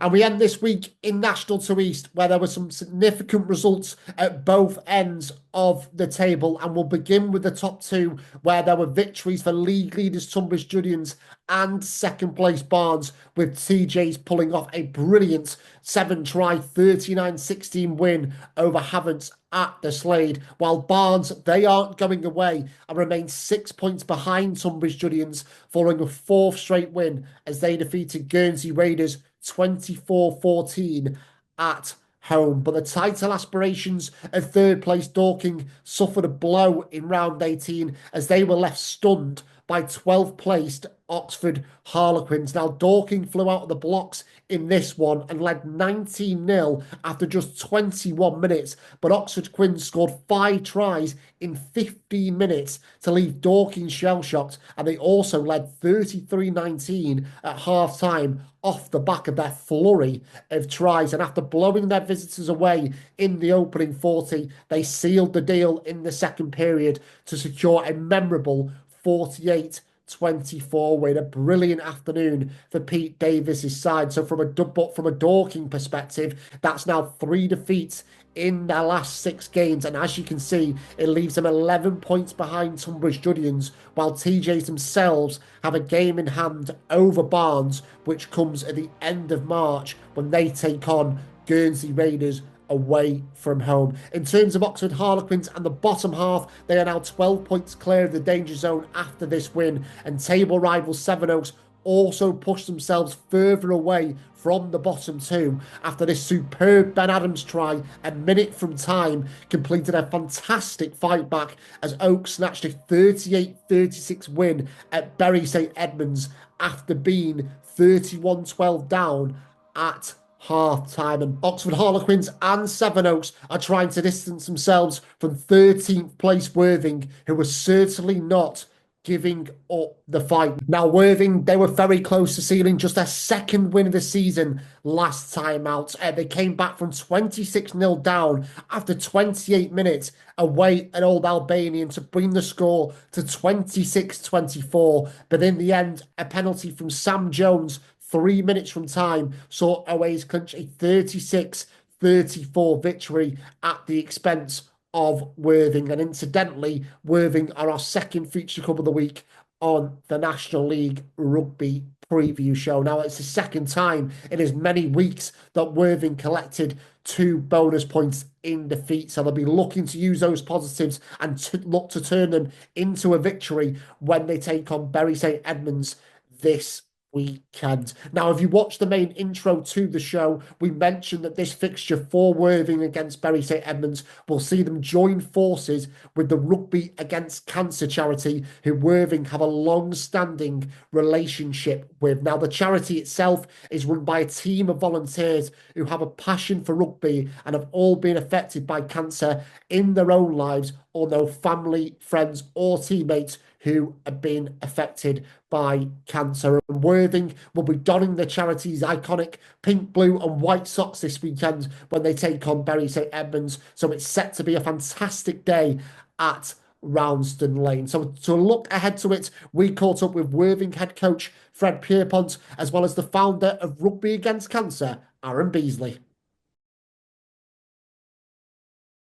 And we end this week in National 2 East, where there were some significant results at both ends of the table. And we'll begin with the top two, where there were victories for league leaders Tunbridge Julians and second place Barnes, with TJ's pulling off a brilliant 7-try, 39-16 win over Havants at the Slade, while Barnes, they aren't going away and remain 6 points behind Tunbridge Julians following a fourth straight win as they defeated Guernsey Raiders 24-14 at home. But the title aspirations of third place Dorking suffered a blow in round 18 as they were left stunned by 12th placed Oxford Harlequins. Now, Dorking flew out of the blocks in this one and led 19-0 after just 21 minutes. But Oxford Quins scored 5 tries in 15 minutes to leave Dorking shell-shocked, and they also led 33-19 at half-time off the back of their flurry of tries. And after blowing their visitors away in the opening 40, they sealed the deal in the second period to secure a memorable 48-24 win. A brilliant afternoon for Pete Davis's side. So from a Dorking perspective, that's now 3 defeats in their last 6 games, and as you can see, it leaves them 11 points behind Tunbridge Julians, while TJs themselves have a game in hand over Barnes, which comes at the end of March when they take on Guernsey Raiders away from home. In terms of Oxford Harlequins and the bottom half, they are now 12 points clear of the danger zone after this win, and table rivals Sevenoaks also pushed themselves further away from the bottom two after this superb Ben Adams try a minute from time completed a fantastic fight back as Oak snatched a 38-36 win at Bury St Edmunds after being 31-12 down at half-time. And Oxford Harlequins and Sevenoaks are trying to distance themselves from 13th place Worthing, who was certainly not giving up the fight. Now, Worthing, they were very close to sealing just their second win of the season last time out. They came back from 26-0 down after 28 minutes away at Old Albanian to bring the score to 26-24. But in the end, a penalty from Sam Jones 3 minutes from time saw OAs clinch a 36-34 victory at the expense of Worthing. And incidentally, Worthing are our second feature club of the week on the National League Rugby preview show. Now, it's the second time in as many weeks that Worthing collected 2 bonus points in defeat. So they'll be looking to use those positives and to look to turn them into a victory when they take on Bury St Edmunds this weekend. Now, if you watch the main intro to the show, we mentioned that this fixture for Worthing against Bury St Edmunds will see them join forces with the Rugby Against Cancer charity, who Worthing have a long-standing relationship with. Now, the charity itself is run by a team of volunteers who have a passion for rugby and have all been affected by cancer in their own lives, or know family, friends, or teammates who have been affected by cancer. And Worthing will be donning the charity's iconic pink, blue and white socks this weekend when they take on Bury St Edmunds. So it's set to be a fantastic day at Roundston Lane. So to look ahead to it, we caught up with Worthing head coach Fred Pierrepont, as well as the founder of Rugby Against Cancer, Aaron Beesley.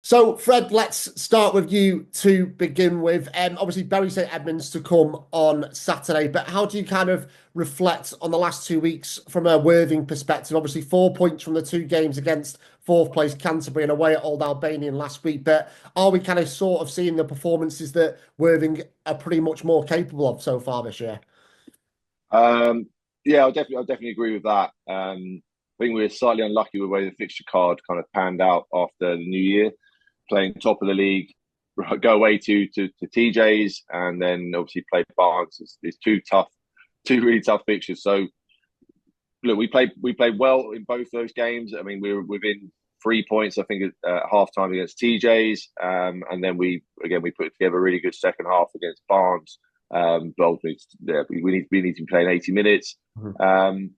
So, Fred, let's start with you to begin with. Obviously, Bury St Edmunds to come on Saturday, but how do you kind of reflect on the last 2 weeks from a Worthing perspective? Obviously, 4 points from the 2 games against fourth place Canterbury and away at Old Albanian last week, but are we kind of sort of seeing the performances that Worthing are pretty much more capable of so far this year? Yeah, I'll definitely agree with that. I think we were slightly unlucky with the way the fixture card kind of panned out after the new year. Playing top of the league, go away to TJ's, and then obviously play Barnes. It's two really tough fixtures. So look, we played well in both those games. I mean, we were within 3 points, I think, at half time against TJ's, and then we put together a really good second half against Barnes. But ultimately, we need to be playing 80 minutes. And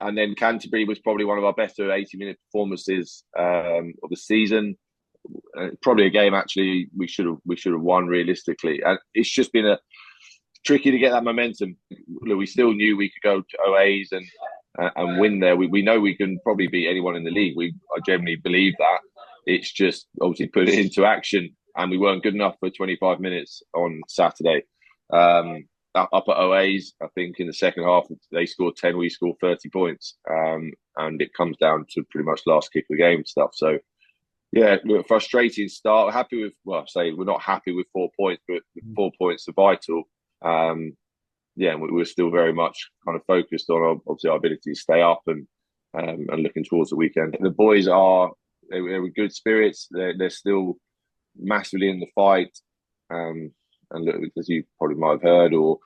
then Canterbury was probably one of our better 80-minute performances of the season. Probably a game actually we should have won realistically, and it's just been tricky to get that momentum. Look, we still knew we could go to OAs and win there. We know we can probably beat anyone in the league. I generally believe that. It's just obviously put it into action, and we weren't good enough for 25 minutes on Saturday. Up at OAs, I think in the second half they scored 10, we scored 30 points, and it comes down to pretty much last kick of the game stuff. So yeah, frustrating start. We're happy with, well, say we're not happy with 4 points, but 4 points are vital. Yeah, we're still very much kind of focused on obviously our ability to stay up and looking towards the weekend. The boys they're with good spirits. They're still massively in the fight. And look, as you probably might have heard, or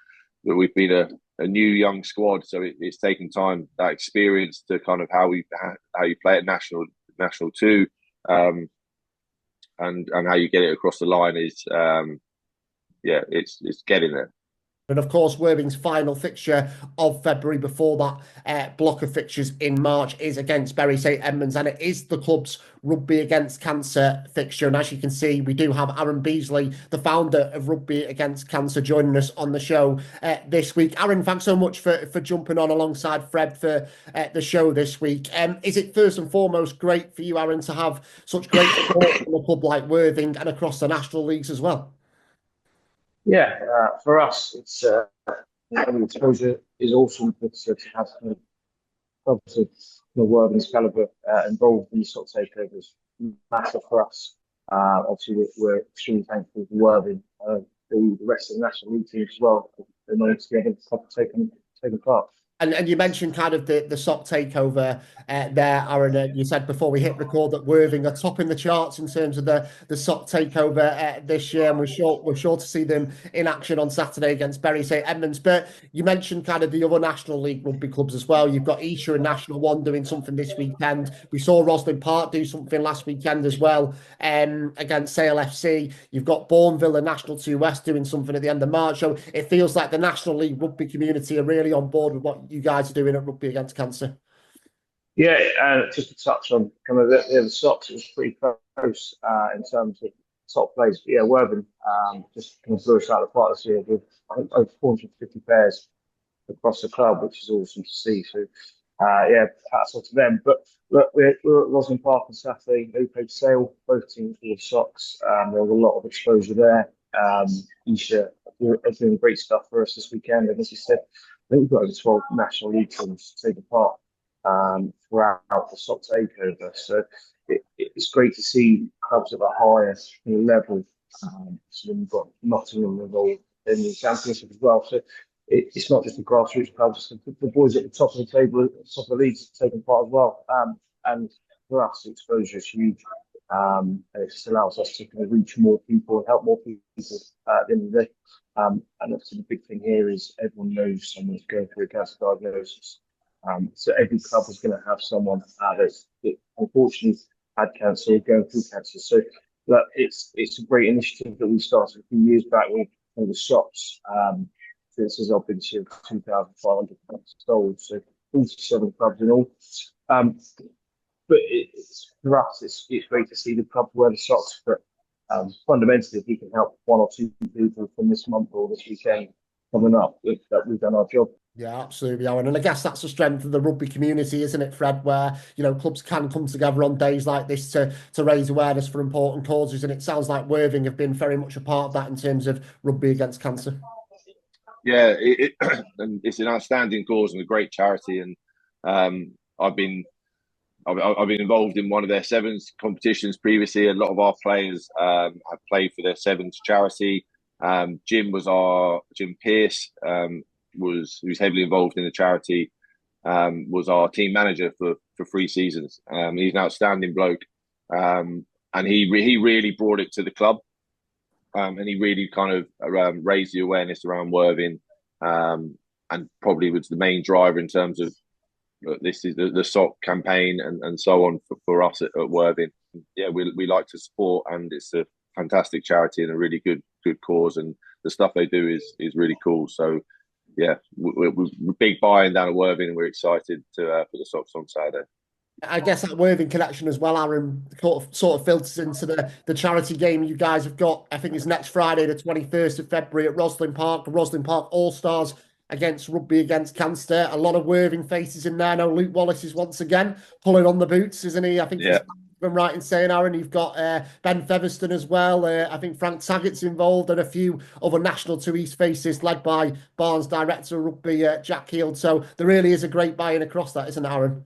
that we've been a new young squad, so it's taken time, that experience to kind of how you play at national too, and how you get it across the line is it's getting there. And of course, Worthing's final fixture of February before that block of fixtures in March is against Bury St Edmunds, and it is the club's Rugby Against Cancer fixture. And as you can see, we do have Aaron Beesley, the founder of Rugby Against Cancer, joining us on the show this week. Aaron, thanks so much for jumping on alongside Fred for the show this week. Is it first and foremost great for you, Aaron, to have such great support from a club like Worthing and across the national leagues as well? Yeah, for us, it's exposure is awesome, but to have clubs of Worthing's calibre involved in these sort of takeovers matter for us. Obviously, we're extremely thankful for Worthing, the rest of the national league team as well, in order to get taken part. And you mentioned kind of the SOC takeover there, Aaron. You said before we hit record that Worthing are topping the charts in terms of the SOC takeover this year, and we're sure to see them in action on Saturday against Bury St Edmunds. But you mentioned kind of the other National League rugby clubs as well. You've got Esher and National One doing something this weekend. We saw Roslyn Park do something last weekend as well against Sale FC. You've got Bourneville and National 2 West doing something at the end of March. So it feels like the National League rugby community are really on board with what you guys are doing at Rugby Against Cancer. Yeah, just to touch on kind of the stocks, it was pretty close in terms of top plays. But yeah, Worthing just kind of blew us out of the park this year with over 450 pairs across the club, which is awesome to see. So hats off to them. But look, we're at Roslyn Park on Saturday. They played Sale, both teams with socks. There was a lot of exposure there. Esher are doing great stuff for us this weekend, and as you said, I think we've got over 12 National League teams to take part throughout the SOC takeover. So it's great to see clubs at the highest level. So we've got Nottingham involved in the championship as well. So it's not just the grassroots clubs, the boys at the top of the table, top of the leagues taking part as well. And for us, the exposure is huge. And it just allows us to kind of reach more people and help more people at the end of the day. And obviously the big thing here is everyone knows someone's going through a cancer diagnosis. So every club is going to have someone that unfortunately had cancer or going through cancer. So look, it's a great initiative that we started a few years back with the shops. This has been 2,500 sold, so 47 clubs in all. But for us, it's great to see the club wear the socks. But fundamentally, if we can help one or two people from this month or this weekend coming up, we've done our job. Yeah, absolutely, Aaron. And I guess that's the strength of the rugby community, isn't it, Fred? Where, clubs can come together on days like this to raise awareness for important causes. And it sounds like Worthing have been very much a part of that in terms of Rugby Against Cancer. Yeah, it's an outstanding cause and a great charity. And I've been involved in one of their sevens competitions previously. A lot of our players have played for their sevens charity. Jim Pierce, who's heavily involved in the charity, was our team manager for 3 seasons. He's an outstanding bloke, and he really brought it to the club, and he really kind of raised the awareness around Worthing, and probably was the main driver in terms of this is the SOC campaign and so on for us at Worthing. Yeah, we like to support, and it's a fantastic charity and a really good cause, and the stuff they do is really cool. So yeah, we're big buying down at Worthing, and we're excited to put the socks on Saturday. I guess that Worthing connection as well, Aaron, sort of filters into the charity game you guys have got. I think it's next Friday, the 21st of February at Roslyn Park All-Stars against Rugby Against Cancer. A lot of Worthing faces in there. Now Luke Wallace is once again pulling on the boots, isn't he? I think Yeah. if I'm right in saying, Aaron, you've got Ben Featherstone as well. I think Frank Taggart's involved and a few other National 2 East faces led by Barnes director of rugby, Jack Heald. So there really is a great buy-in across that, isn't it, Aaron?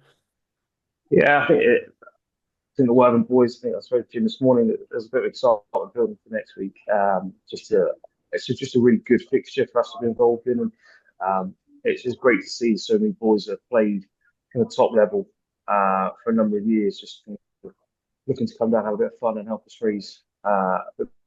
Yeah, I think the Worthing boys, I think I spoke to you this morning, that there's a bit of excitement building for next week. It's just a really good fixture for us to be involved in. And it's just great to see so many boys that have played kind of top level for a number of years, just looking to come down, have a bit of fun and help us raise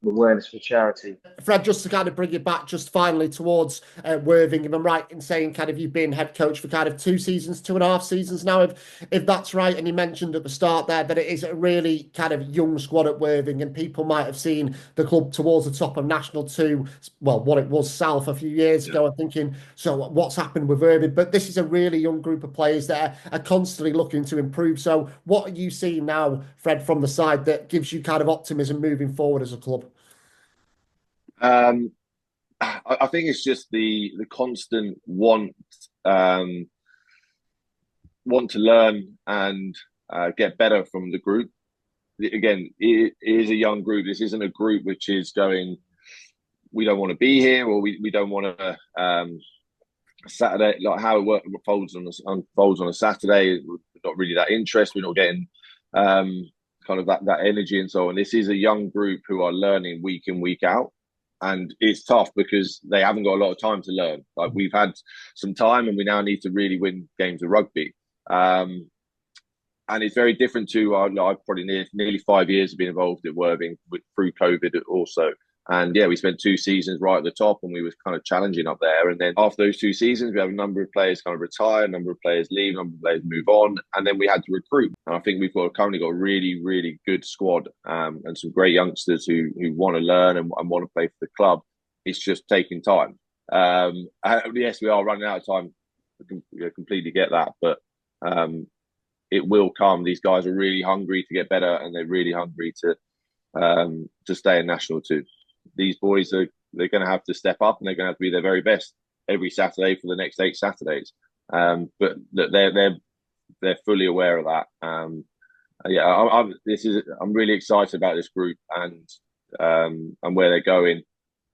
awareness for charity. Fred, just to kind of bring it back just finally towards Worthing, if I'm right in saying kind of you've been head coach for kind of 2.5 seasons now, if that's right, and you mentioned at the start there that it is a really kind of young squad at Worthing and people might have seen the club towards the top of National 2, well, what it was South a few years ago, and thinking, so what's happened with Worthing? But this is a really young group of players that are constantly looking to improve. So what are you seeing now, Fred, from the side that gives you kind of optimism moving forward as a club? I think it's just the constant want to learn and get better from the group. Again, it is a young group. This isn't a group which is going, we don't want to be here, or we don't want to Saturday, like how it unfolds on a Saturday. We're not really that interested. We're not getting kind of that energy and so on. This is a young group who are learning week in, week out. And it's tough because they haven't got a lot of time to learn. Like we've had some time and we now need to really win games of rugby. And it's very different to, I've probably nearly 5 years of being involved at Worthing through COVID also. And yeah, we spent 2 seasons right at the top and we was kind of challenging up there. And then after those 2 seasons, we have a number of players kind of retire, a number of players leave, a number of players move on. And then we had to recruit. And I think we've currently got a really, really good squad and some great youngsters who want to learn and want to play for the club. It's just taking time. Yes, we are running out of time. I completely get that. But it will come. These guys are really hungry to get better and they're really hungry to stay in National 2. These boys they're going to have to step up and they're going to have to be their very best every Saturday for the next 8 Saturdays. But they're fully aware of that. I'm really excited about this group and where they're going.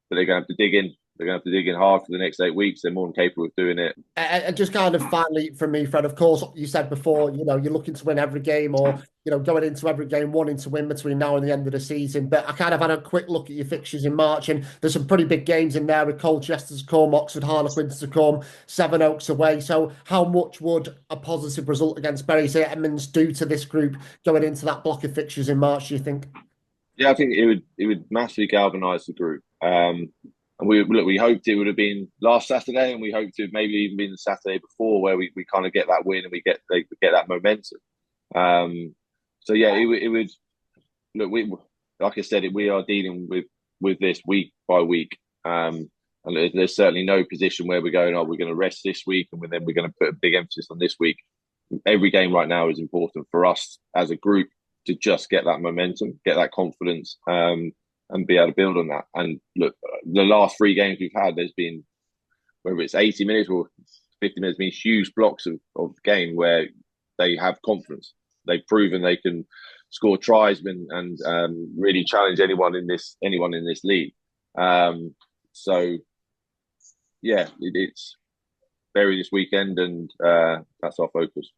But they're going to have to dig in. They're going to have to dig in hard for the next 8 weeks. They're more than capable of doing it. And just kind of finally from me, Fred, of course, you said before, you're looking to win every game or, going into every game wanting to win between now and the end of the season. But I kind of had a quick look at your fixtures in March and there's some pretty big games in there with Colchester to come, Oxford Harlequins to come, Sevenoaks away. So how much would a positive result against Bury St Edmunds do to this group going into that block of fixtures in March, do you think? Yeah, I think it would massively galvanise the group. And we hoped it would have been last Saturday, and we hoped to have maybe even been the Saturday before, where we kind of get that win and we get that momentum. So yeah, it would look. Like I said, we are dealing with this week by week, and there's certainly no position where we're going, we're going to rest this week, and then we're going to put a big emphasis on this week. Every game right now is important for us as a group to just get that momentum, get that confidence. And be able to build on that. And look, the last 3 games we've had, there's been, whether it's 80 minutes or 50 minutes, been huge blocks of the game where they have confidence. They've proven they can score tries and really challenge anyone in this league. So yeah, it's Bury this weekend, and that's our focus.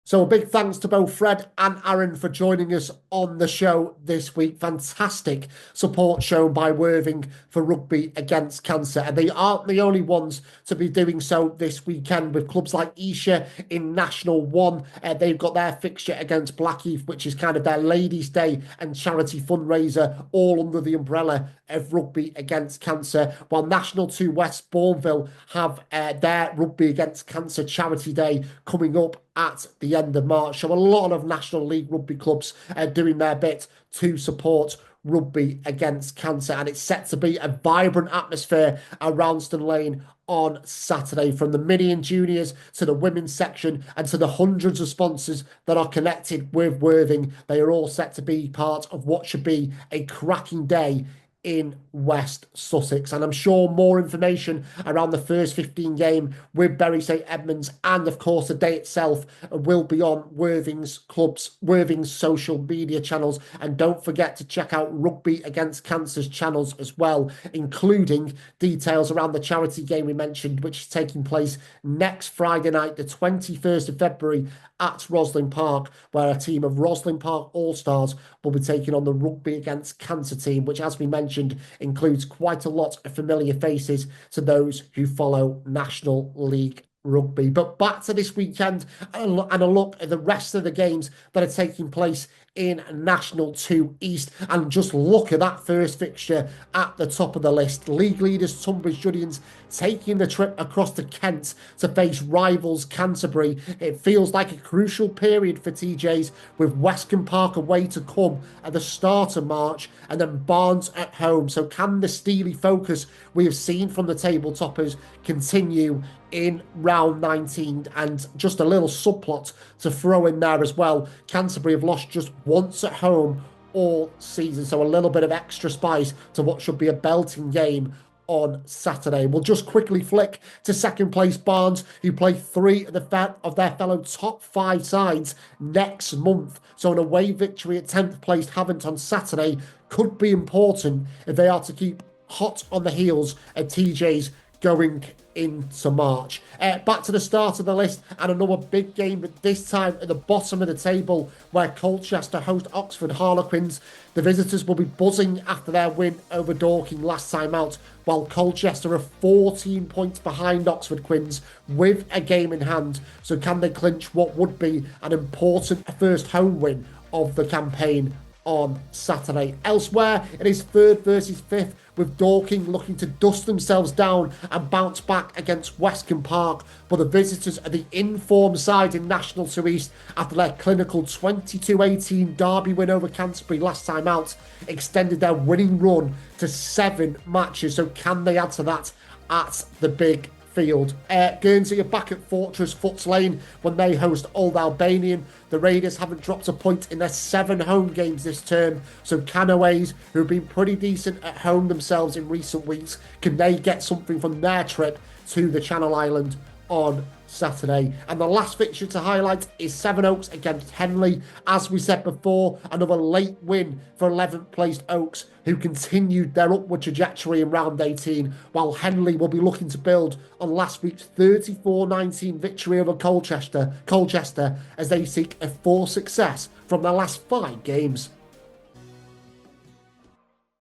So a big thanks to both Fred and Aaron for joining us on the show this week. Fantastic support shown by Worthing for Rugby Against Cancer. And they aren't the only ones to be doing so this weekend with clubs like Esher in National 1. They've got their fixture against Blackheath, which is kind of their Ladies' Day and charity fundraiser, all under the umbrella of Rugby Against Cancer. While National 2 West Bourneville have their Rugby Against Cancer charity day coming up at the end of March. So a lot of National League Rugby clubs are doing their bit to support Rugby Against Cancer. And it's set to be a vibrant atmosphere at Roundston Lane on Saturday, from the mini and juniors to the women's section and to the hundreds of sponsors that are connected with Worthing. They are all set to be part of what should be a cracking day in West Sussex. And I'm sure more information around the first 15 game with Bury St Edmunds and of course the day itself will be on Worthing's social media channels. And don't forget to check out Rugby Against Cancer's channels as well, including details around the charity game we mentioned, which is taking place next Friday night, the 21st of February at Roslin Park, where a team of Roslin Park All-Stars will be taking on the Rugby Against Cancer team, which, as we mentioned, includes quite a lot of familiar faces to those who follow National League Rugby. But back to this weekend and a look at the rest of the games that are taking place in National 2 East. And just look at that first fixture at the top of the list. League leaders Tunbridge Judians taking the trip across to Kent to face rivals Canterbury. It feels like a crucial period for TJs, with Westcombe Park away to come at the start of March and then Barnes at home. So can the steely focus we have seen from the table toppers continue in round 19? And just a little subplot to throw in there as well. Canterbury have lost just once at home all season, so a little bit of extra spice to what should be a belting game on Saturday. We'll just quickly flick to second place Barnes, who play three of their fellow top five sides next month. So an away victory at 10th place Havant on Saturday could be important if they are to keep hot on the heels at TJ's going into March. Back to the start of the list and another big game, but this time at the bottom of the table, where Colchester host Oxford Harlequins. The visitors will be buzzing after their win over Dorking last time out, while Colchester are 14 points behind Oxford Quins with a game in hand. So can they clinch what would be an important first home win of the campaign on Saturday? Elsewhere, it is third versus fifth, with Dorking looking to dust themselves down and bounce back against Westcombe Park. But the visitors are the informed side in National 2 East after their clinical 22-18 derby win over Canterbury last time out extended their winning run to 7 matches. So can they add to that at the big field? Guernsey are back at Fortress Foots Lane when they host Old Albanian. The Raiders haven't dropped a point in their 7 home games this term, so Canoes, who have been pretty decent at home themselves in recent weeks, can they get something from their trip to the Channel Island on Saturday? And the last fixture to highlight is Sevenoaks against Henley. As we said before, another late win for 11th placed Oaks, who continued their upward trajectory in round 18, while Henley will be looking to build on last week's 34-19 victory over Colchester as they seek a full success from their last 5 games.